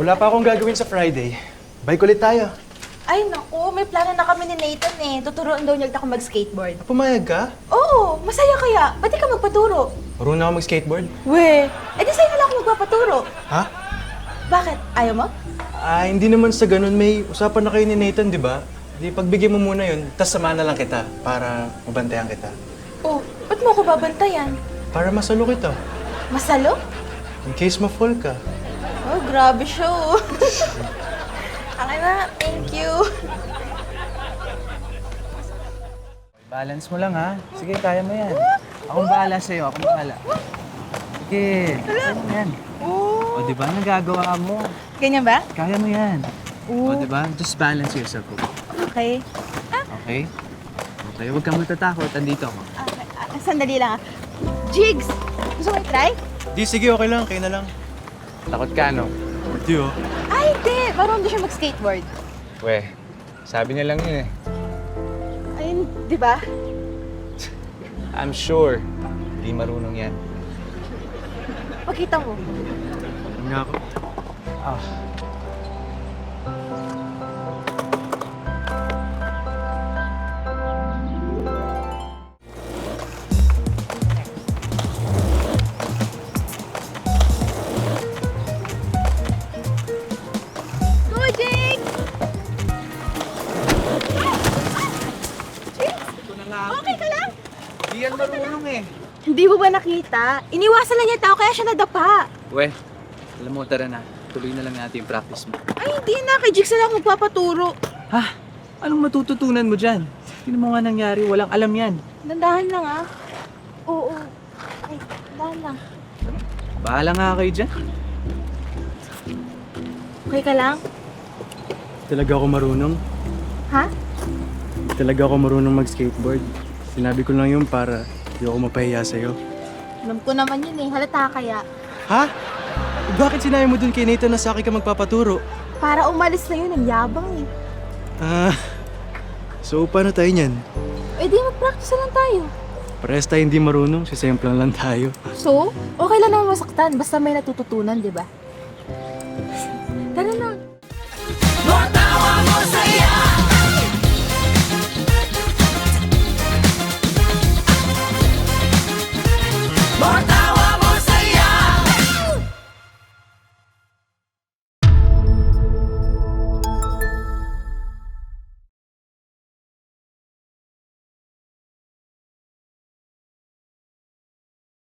Wala pa akong gagawin sa Friday. Bike ulit tayo. Ay, naku, may plano na kami ni Nathan eh. Tuturuan daw niya ako mag-skateboard. Pumayag ka? Oo, masaya kaya. Ba't di ka magpaturo? Marunong ako mag-skateboard? We, di sa'yo na lang ako magpapaturo. Ha? Bakit? Ayaw mo? Hindi naman sa ganun. May usapan na kayo ni Nathan, di ba? Di pagbigyan mo muna yun, tas samahan na lang kita para mabantayan kita. Oh, ba't mo ako babantayan? Para masalo kita. Masalo? In case ma-fall ka. Oh, grabe siya oh. Okay na, thank you. Balance mo lang ha. Sige, kaya mo yan. Akong bahala sa'yo, akong bahala. Sige, kaya mo yan. O, di ba? Nagagawa mo. Ganyan ba? Kaya mo yan. O, di ba? Just balance yourself. Okay. Okay? Okay, huwag kang matatakot. Andito ako. Okay. Sandali lang ah. Jigs! Gusto mo i-try? Di, sige, okay lang. Kayo na lang. Takot ka, no? Di, oh. Ay, hindi. Marunong siya mag-skateboard. We, sabi niya lang yun eh. Ayun, di ba? I'm sure. Di marunong yan. Pakita mo. Nga ako. Ah. Go, Jigs! Okay ka lang? Di yan marunong eh. Hindi mo ba nakita? Iniwasan lang niya tao kaya siya nadapa. We, alam mo, tara na. Tuloy na lang natin yung practice mo. Ay, hindi na. Kay Jigs na lang magpapaturo. Ha? Anong matututunan mo dyan? Hindi mo nga nangyari. Walang alam yan. Dandahan lang ah. Oo. Ay, dandahan lang. Bahala nga kayo dyan. Okay ka lang? Talaga ako marunong. Ha? Talaga ako marunong mag-skateboard. Sinabi ko lang yun para di ako mapahiya sa'yo. Alam ko naman yun eh. Halata kaya. Ha? Bakit sinabi mo dun kay Nathan na sa akin ka magpapaturo? Para umalis na yun. Ang yabang eh. So paano tayo niyan? Eh di mag-practice na lang tayo. Parehas tayo hindi marunong, sisemplang lang tayo. So, okay lang naman masaktan. Basta may natututunan, di ba? Tara na. Matawa mo saya. Matawa